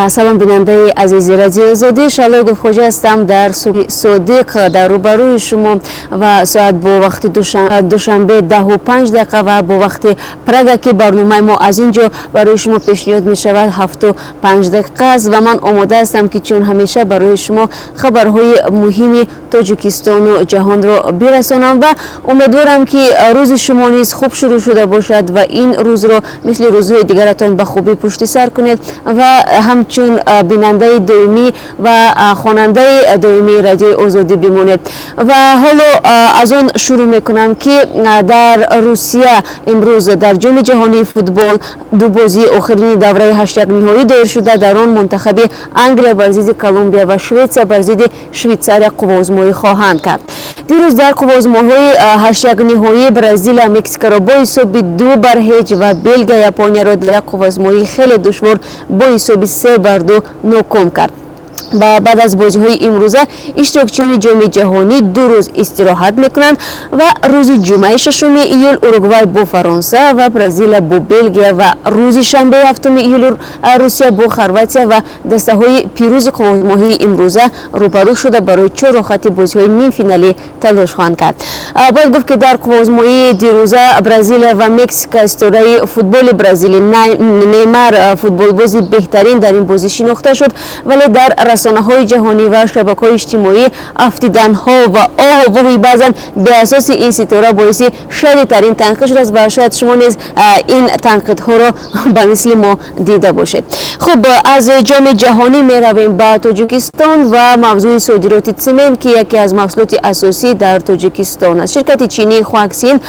سلام بیننده عزیز رادیو آزادی، شالو گفتگو هستم در صادق در روبروی شما و ساعت با وقت دوشنبه 10:05 و با وقت پراگ که برنامه ما از اینجا برای شما پیشنهاد می شود 7:05 است و من آماده هستم که چون همیشه برای شما خبرهای مهم تاجیکستان و جهان را برسانم و امیدوارم که روز شما نیز خوب شروع شده باشد و این روز را مثل روزهای دیگرتان به خوبی پشت سر کنید و همچون بیننده دائمی و خواننده دائمی رادیو آزادی بمانید. و حالا از آن شروع میکنم که در روسیه امروز در جام جهانی فوتبال دو بازی آخرین دوره 8 نهایی دایر شده. در آن منتخب انگلیا بر ضد کلمبیا و شویتسیا بر ضد شویتزاریا قوازمایی خواهند کرد. دیروز در قوازمایی 8 نهایی برزیل مکزیک را با حساب 2-0 و بلژیک ژاپن را در قوازمایی خیلی دشوار با حساب 3-2 ناکام کرد. و بعد از بازی‌های امروزه اشتراکچیان جام جهانی 2 روز استراحت میکنند و روز جمعه 6 ایول اوروگوئه با فرانسه و برزیل با بلژیک و روز شنبه 7 ایول روسیه با خرواتیا و دسته‌های پیروز قوازمایی امروزه روبرو شده برای 4 خط بازی‌های نیم فینالی تلاش خواهند کرد. باید گفت که در قوازمایی دیروزه برزیل و مکزیک استوره فوتبال برزیلی نیمار فوتبالباز بهترین در این بازی شناخته شد، ولی در رسانه‌های جهانی و شبکه‌های اجتماعی افتیدن‌ها و آهوی بعضاً به اساس این ستاره باعث شدیدترین تنقید شده است و شاید شما نیز این تنقیدها را به مثل ما دیده باشید. خب از جام جهانی می‌رویم به تاجیکستان و موضوع صادرات سمنت که یکی از محصولات اساسی در تاجیکستان است. شرکت چینی خواکسین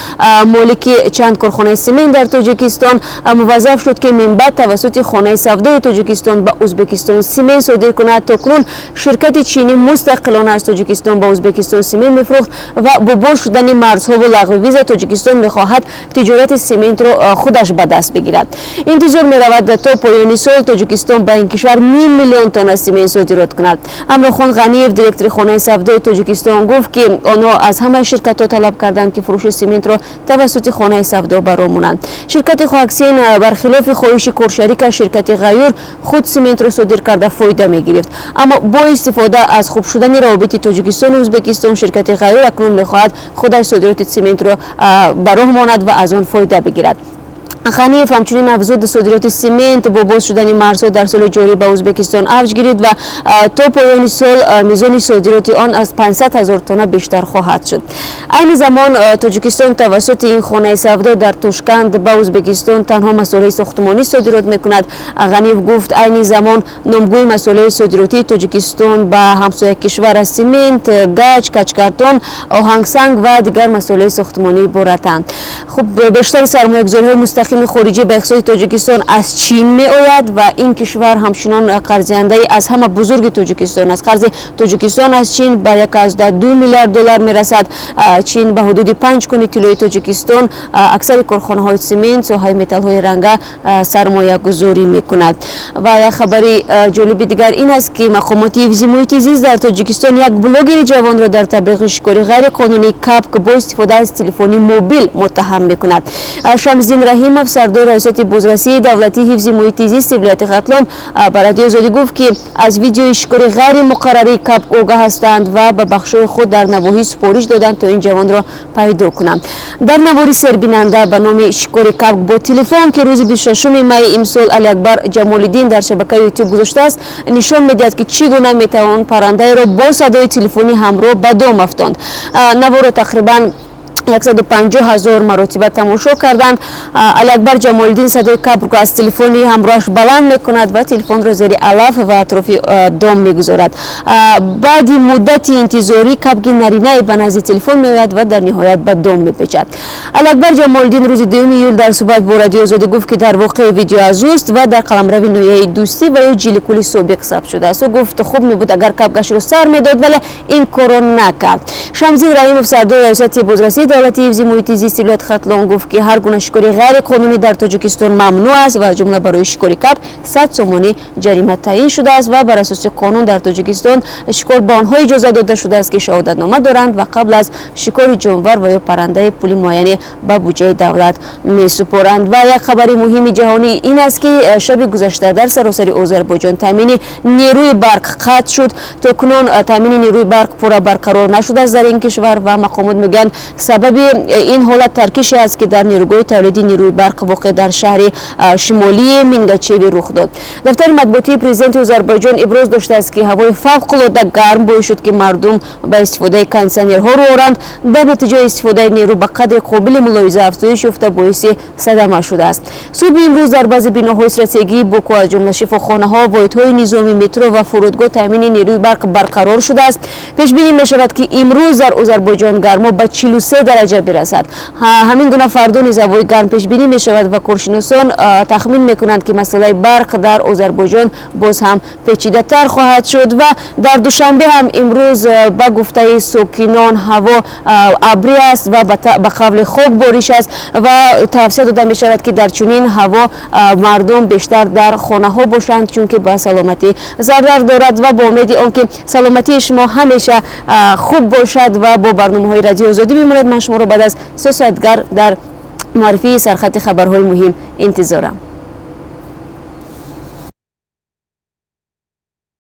مالک چند کارخانه سمنت در تاجیکستان موظف شد که من بعد توسط خانه سودای تاجیکستان به ازبکستان سمنت صادر کند. تاکنون شرکت چینی مستقلانه از تاجیکستان با ازبکستان سمنت می‌فروخت و با باز شدن مرزها و لغو ویزا تاجیکستان می‌خواهد تجارت سمنت را خودش به دست بگیرد. انتظار می‌رود تا پایان سال تاجیکستان به این کشور 1 میلیون تن سمنت صادرات کند. امروخان غنیف دیرکتور خانه سودای تاجیکستان گفت که آنها از همه شرکت‌ها طلب کردند که فروش سمنت را توسط خانه سودا برآورند. شرکت خواکسین برخلاف خواهش کارشریک شرکت غیور خود سمنت را صادر کرده فایده می‌گیرد. اما با استفاده از خوب شدن روابط تاجیکستان و ازبکستان شرکت غیور اکنون می‌خواهد خودش صادرات سمنت را به راه ماند و از آن فایده بگیرد. غنیف همچنین افزود صادرات سمنت با باز شدن مرزها در سال جاری به ازبکستان اوج گرفت و تا پایان سال میزان صادرات آن از 500,000 تن بیشتر خواهد شد. این زمان تاجیکستان توسط این خانه سودا در توشکند به ازبکستان تنها مسائل ساختمانی صادرات میکند. غنیف گفت این زمان نامگوی مسائل صادراتی تاجیکستان به همسایه کشور سمنت، گچ، کچکارتون، آهنگسنگ و دیگر مسائل ساختمانی عبارتند. خب بیشتر سرمایه‌گذاری‌های مستقیم خارجی به اقتصاد تاجیکستان از چین می آید و این کشور همچنان قرضینده از همه بزرگ تاجیکستان است. قرض تاجیکستان از چین به 1.2 میلیارد دلار می رسد. چین به حدود 5 کن طلای تاجیکستان اکثر کارخانه های سمنت ساحه متال های رنگه سرمایه گذاری می کند. و یک خبری جالب دیگر این است که مقامات حفظ محیط زیست در تاجیکستان یک بلاگر جوان را در تبلیغ شکاری غیر قانونی کاپ با استفاده از تلفن موبیل متهم می کند. شمس‌الدین رحیم سردار ریاست بازرسی دولتی حفظ محیط زیست ولایت ختلان به رادیو آزادی گفت که از ویدیو شکاری غیر مقرری کاپ آگاه هستند و به بخش‌های خود در نواحی سفارش دادند تا این جوان را پیدا کنند. در نواری سربیننده به نام شکاری کاپ با تلفن که روز 26 می امسال علی اکبر جمال‌الدین در شبکه یوتیوب گذاشته است نشان می‌دهد که چگونه می‌توان پرنده را با صدای تلفنی همراه به دام افکند. نوار تقریباً 150,000 مرتبه تماشا کردند. علی اکبر جمال‌الدین صدای کاپ را از تلفنی همراهش بلند میکند و تلفن را زیر علف و اطراف دام میگذارد. بعد مدت انتظاری کاپ نرینه به نزد تلفن میآید و در نهایت به دام میپیچد. علی اکبر جمال‌الدین روز 2 ایول در صحبت با رادیو آزادی گفت که در واقع ویدیو از اوست و در قلمرو نویای دوستی و یا جیلیکولی سابق ثبت شده است. او گفت خوب میبود اگر کاپ گش را سر میداد ولی این کارو نکرد. شمس‌الدین رحیم سردار ریاست بازرسی دولتی حفظ محیط زیست ولایت ختلان گفت که هر گونه شکاری غیر قانونی در تاجیکستان ممنوع است و جمله برای شکاری کب 100 سومانی جریمه تعیین شده است و بر اساس قانون در تاجیکستان شکار به آنها اجازه داده شده است که شهادتنامه دارند و قبل از شکار جانور و یا پرنده پول معینی به بودجه دولت می‌سپارند. و یک خبر مهم جهانی این است که شب گذشته در سراسر آذربایجان تامین نیروی برق قطع شد. تاکنون تامین نیروی برق پورا برقرار نشده است در این کشور و مقامات میگن سبب این حالت ترکیشی است که در نیروگاه تولیدی نیروی برق واقع در شهر شمالی مینگاچیوی رخ داد. دفتر مطبوعاتی پرزیدنت آذربایجان ابراز داشته است که هوای فوق‌العاده گرم باعث شد که مردم به استفاده کانسنرها رو آورند. در نتیجه استفاده نیرو به قدر قابل ملاحظه افزایش یافته باعث صدمه شده است. صبح امروز در بعضی بناهای استراتژیکی باکو از جمله شفاخانه‌ها، واحدهای نظامی مترو و فرودگاه تامین نیروی برق برقرار شده است. پیش بینی می‌شود که امروز در آذربایجان گرما به 43 درجه برسد. همین گونه فردا نیز هوای گرم پیش بینی می‌شود و کارشناسان تخمین می‌کنند که مسئله برق در آذربایجان باز هم پیچیده‌تر خواهد شد. و در دوشنبه هم امروز به گفته ساکنان هوا ابری است و به قبل خاک بارش است و توصیه داده می‌شود که در چنین هوا مردم بیشتر در خانه‌ها باشند چون که به سلامتی ضرر دارد. و با امید آنکه سلامتی شما همیشه خوب باشد و با برنامه‌های رادیو آزادی بمانید، من شما را بعد از 3 ساعت در معرفی سرخط خبرهای مهم انتظارم.